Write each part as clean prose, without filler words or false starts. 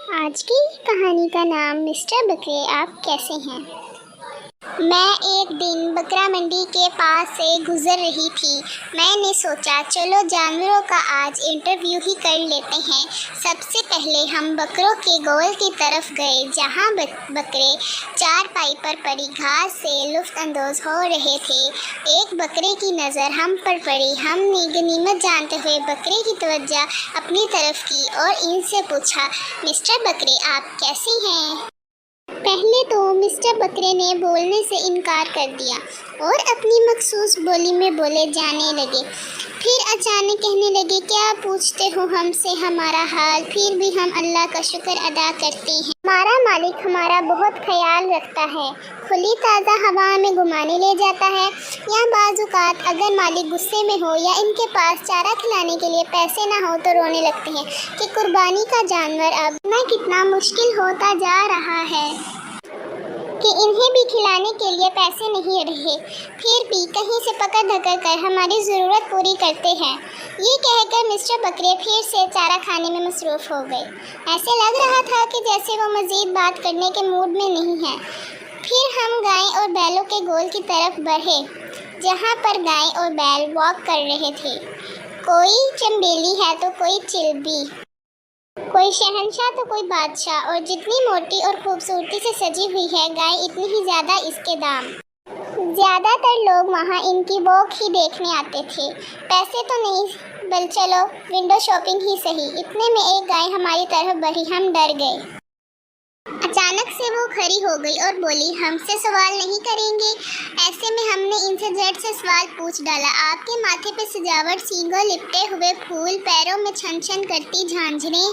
آج کی کہانی کا نام مسٹر بکرے آپ کیسے ہیں؟ میں ایک دن بکرا منڈی کے پاس سے گزر رہی تھی۔ میں نے سوچا چلو جانوروں کا آج انٹرویو ہی کر لیتے ہیں۔ سب سے پہلے ہم بکروں کے گول کی طرف گئے جہاں بکرے چارپائی پر پڑی گھاس سے لطف اندوز ہو رہے تھے۔ ایک بکرے کی نظر ہم پر پڑی۔ ہم نے غنیمت جانتے ہوئے بکرے کی توجہ اپنی طرف کی اور ان سے پوچھا، مسٹر بکرے آپ کیسے ہیں؟ پہلے تو مسٹر بکرے نے بولنے سے انکار کر دیا اور اپنی مخصوص بولی میں بولے جانے لگے۔ پھر اچانک کہنے لگے، کیا پوچھتے ہو ہم سے ہمارا حال؟ پھر بھی ہم اللہ کا شکر ادا کرتے ہیں۔ ہمارا مالک ہمارا بہت خیال رکھتا ہے۔ کھلی تازہ ہوا میں گھمانے لے جاتا ہے، یا بعض اوقات اگر مالک غصے میں ہو یا ان کے پاس چارہ کھلانے کے لیے پیسے نہ ہو تو رونے لگتے ہیں کہ قربانی کا جانور اب کتنا مشکل ہوتا جا رہا ہے کہ انہیں بھی کھلانے کے لیے پیسے نہیں رہے۔ پھر بھی کہیں سے پکڑ دھکڑ کر ہماری ضرورت پوری کرتے ہیں۔ یہ کہہ کر مسٹر بکرے پھر سے چارہ کھانے میں مصروف ہو گئے۔ ایسے لگ رہا تھا کہ جیسے وہ مزید بات کرنے کے موڈ میں نہیں ہیں۔ پھر ہم گائے اور بیلوں کے گول کی طرف بڑھے جہاں پر گائے اور بیل واک کر رہے تھے۔ کوئی چنبیلی ہے تو کوئی چلبی، کوئی شہنشاہ تو کوئی بادشاہ، اور جتنی موٹی اور خوبصورتی سے سجی ہوئی ہے گائے اتنی ہی زیادہ اس کے دام۔ زیادہ تر لوگ وہاں ان کی واک ہی دیکھنے آتے تھے، پیسے تو نہیں، بل چلو ونڈو شاپنگ ہی سہی۔ اتنے میں ایک گائے ہماری طرف بڑھی۔ ہم ڈر گئے۔ اچانک سے وہ کھڑی ہو گئی اور بولی، ہم سے سوال نہیں کریں گے؟ ایسے میں ہم نے ان سے جھٹ سے سوال پوچھ ڈالا، آپ کے ماتھے پہ سجاوٹ، سینگوں لپٹے ہوئے پھول، پیروں میں چھن چھن کرتی جھانجھریں،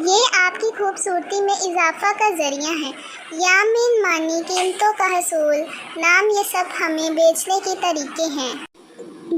یہ آپ کی خوبصورتی میں اضافہ کا ذریعہ ہے یا من مانی قیمتوں کا حصول؟ نام یہ سب ہمیں بیچنے کے طریقے ہیں۔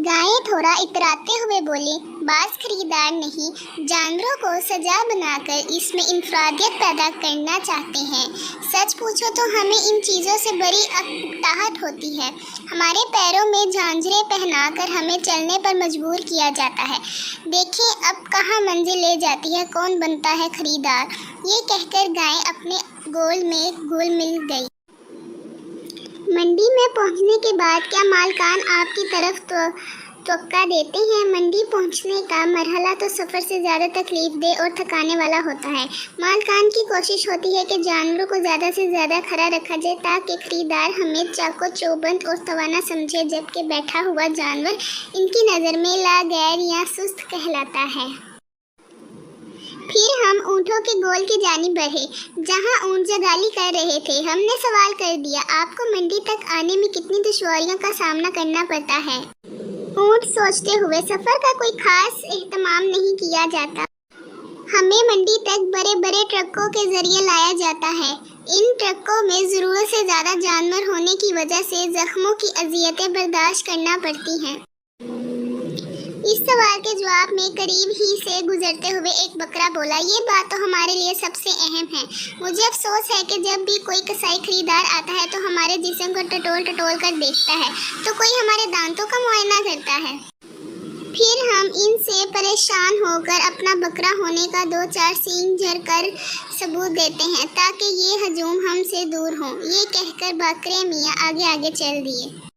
گائیں تھوڑا اتراتے ہوئے بولی، بعض خریدار نہیں، جانوروں کو سجا بنا کر اس میں انفرادیت پیدا کرنا چاہتے ہیں۔ سچ پوچھو تو ہمیں ان چیزوں سے بڑی اکتاہٹ ہوتی ہے۔ ہمارے پیروں میں جھانجھریں پہنا کر ہمیں چلنے پر مجبور کیا جاتا ہے۔ دیکھیں اب کہاں منزل لے جاتی ہے، کون بنتا ہے خریدار؟ یہ کہہ کر گائیں اپنے گول میں گھل مل گئی۔ منڈی میں پہنچنے کے بعد کیا مالکان آپ کی طرف توقع دیتے ہیں؟ منڈی پہنچنے کا مرحلہ تو سفر سے زیادہ تکلیف دہ اور تھکانے والا ہوتا ہے۔ مالکان کی کوشش ہوتی ہے کہ جانوروں کو زیادہ سے زیادہ کھڑا رکھا جائے تاکہ خریدار ہمیں چاق و چوبند اور توانا سمجھے، جبکہ بیٹھا ہوا جانور ان کی نظر میں لاغیر یا سست کہلاتا ہے۔ پھر ہم اونٹوں کے گول کی جانب بڑھے جہاں اونٹ جگالی کر رہے تھے۔ ہم نے سوال کر دیا، آپ کو منڈی تک آنے میں کتنی دشواریوں کا سامنا کرنا پڑتا ہے؟ اونٹ سوچتے ہوئے، سفر کا کوئی خاص اہتمام نہیں کیا جاتا۔ ہمیں منڈی تک بڑے بڑے ٹرکوں کے ذریعے لایا جاتا ہے۔ ان ٹرکوں میں ضرورت سے زیادہ جانور ہونے کی وجہ سے زخموں کی اذیتیں برداشت کرنا پڑتی ہیں۔ اس سوال کے جواب میں قریب ہی سے گزرتے ہوئے ایک بکرا بولا، یہ بات تو ہمارے لیے سب سے اہم ہے۔ مجھے افسوس ہے کہ جب بھی کوئی کسائی خریدار آتا ہے تو ہمارے جسم کو ٹٹول کر دیکھتا ہے تو کوئی ہمارے دانتوں کا معائنہ کرتا ہے۔ پھر ہم ان سے پریشان ہو کر اپنا بکرا ہونے کا دو چار سینگ جھڑ کر ثبوت دیتے ہیں تاکہ یہ ہجوم ہم سے دور ہوں۔ یہ کہہ کر بکرے میاں آگے آگے چل دیے۔